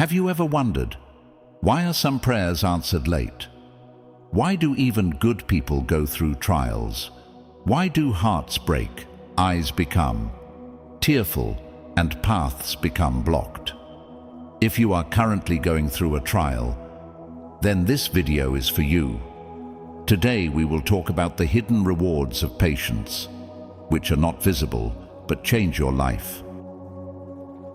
Have you ever wondered, why are some prayers answered late? Why do even good people go through trials? Why do hearts break, eyes become tearful, and paths become blocked? If you are currently going through a trial, then this video is for you. Today we will talk about the hidden rewards of patience, which are not visible but change your life.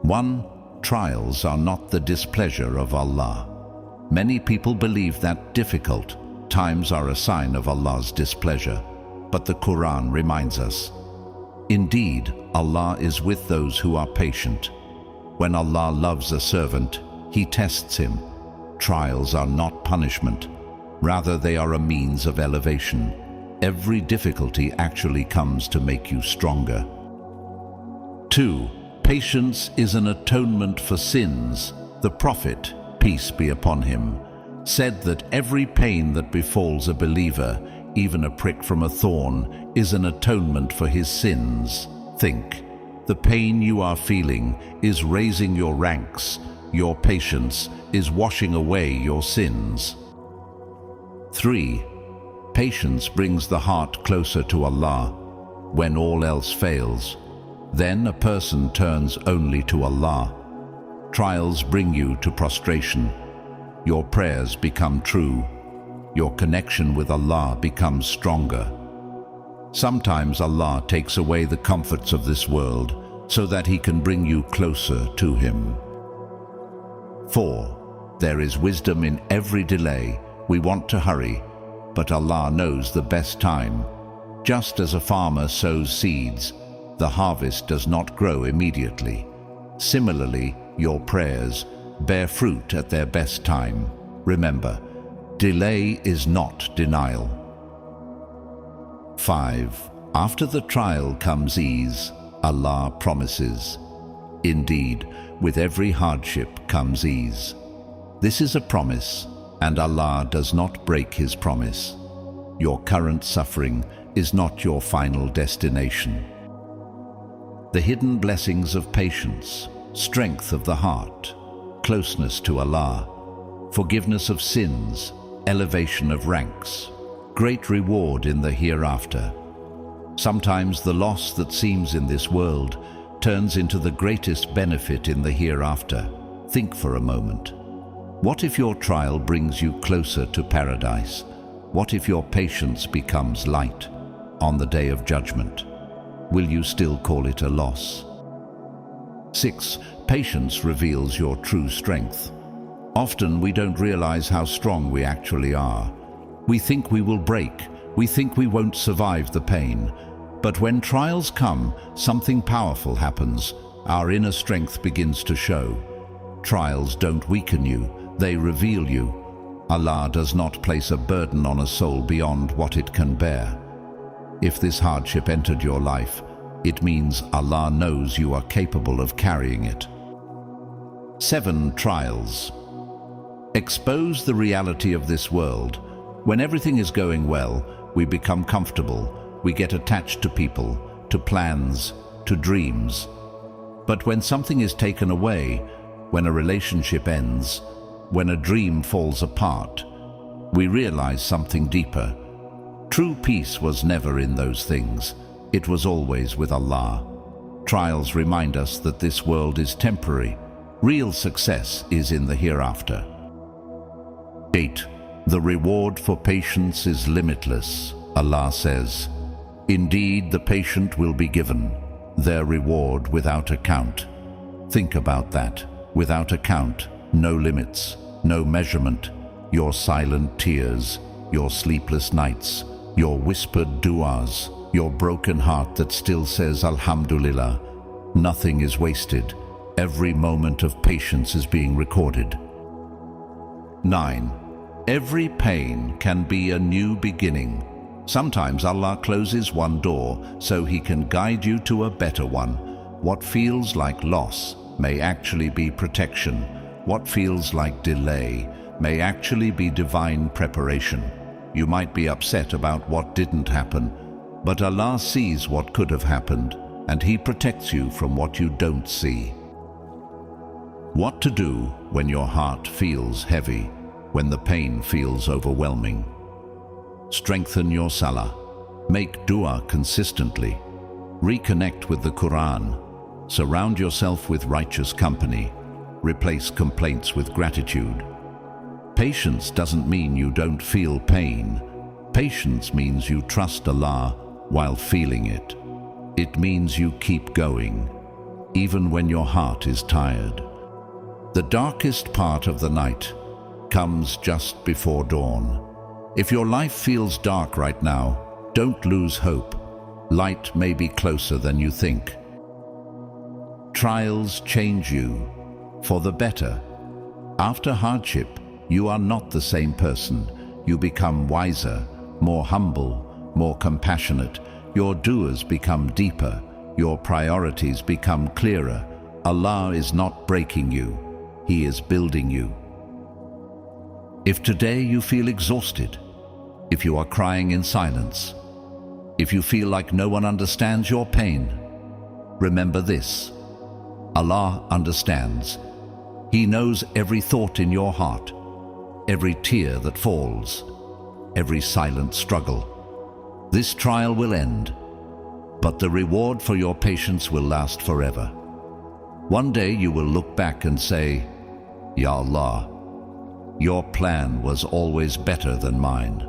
1. Trials are not the displeasure of Allah. Many people believe that difficult times are a sign of Allah's displeasure, but the Quran reminds us, indeed, Allah is with those who are patient. When Allah loves a servant, He tests him. Trials are not punishment. Rather, they are a means of elevation. Every difficulty actually comes to make you stronger. 2. Patience is an atonement for sins. The Prophet, peace be upon him, said that every pain that befalls a believer, even a prick from a thorn, is an atonement for his sins. Think, the pain you are feeling is raising your ranks. Your patience is washing away your sins. 3. Patience brings the heart closer to Allah. When all else fails, then a person turns only to Allah. Trials bring you to prostration. Your prayers become true. Your connection with Allah becomes stronger. Sometimes Allah takes away the comforts of this world so that He can bring you closer to Him. 4. There is wisdom in every delay. We want to hurry, but Allah knows the best time. Just as a farmer sows seeds, the harvest does not grow immediately. Similarly, your prayers bear fruit at their best time. Remember, delay is not denial. 5. After the trial comes ease, Allah promises. Indeed, with every hardship comes ease. This is a promise, and Allah does not break His promise. Your current suffering is not your final destination. The hidden blessings of patience, strength of the heart, closeness to Allah, forgiveness of sins, elevation of ranks, great reward in the hereafter. Sometimes the loss that seems in this world turns into the greatest benefit in the hereafter. Think for a moment. What if your trial brings you closer to paradise? What if your patience becomes light on the day of judgment? Will you still call it a loss? 6. Patience reveals your true strength. Often we don't realize how strong we actually are. We think we will break. We think we won't survive the pain. But when trials come, something powerful happens. Our inner strength begins to show. Trials don't weaken you, they reveal you. Allah does not place a burden on a soul beyond what it can bear. If this hardship entered your life, it means Allah knows you are capable of carrying it. 7. Trials. Expose the reality of this world. When everything is going well, we become comfortable. We get attached to people, to plans, to dreams. But when something is taken away, when a relationship ends, when a dream falls apart, we realize something deeper. True peace was never in those things. It was always with Allah. Trials remind us that this world is temporary. Real success is in the hereafter. 8. The reward for patience is limitless. Allah says, indeed, the patient will be given their reward without account. Think about that. Without account, no limits, no measurement. Your silent tears, your sleepless nights, your whispered du'as, your broken heart that still says Alhamdulillah. Nothing is wasted. Every moment of patience is being recorded. 9. Every pain can be a new beginning. Sometimes Allah closes one door so He can guide you to a better one. What feels like loss may actually be protection. What feels like delay may actually be divine preparation. You might be upset about what didn't happen, but Allah sees what could have happened, and He protects you from what you don't see. What to do when your heart feels heavy, when the pain feels overwhelming. Strengthen your salah. Make dua consistently. Reconnect with the Quran. Surround yourself with righteous company. Replace complaints with gratitude. Patience doesn't mean you don't feel pain. Patience means you trust Allah while feeling it. It means you keep going, even when your heart is tired. The darkest part of the night comes just before dawn. If your life feels dark right now, don't lose hope. Light may be closer than you think. Trials change you for the better. After hardship, you are not the same person. You become wiser, more humble, more compassionate. Your du'as become deeper. Your priorities become clearer. Allah is not breaking you. He is building you. If today you feel exhausted, if you are crying in silence, if you feel like no one understands your pain, remember this: Allah understands. He knows every thought in your heart, every tear that falls, every silent struggle. This trial will end, but the reward for your patience will last forever. One day you will look back and say, Ya Allah, your plan was always better than mine.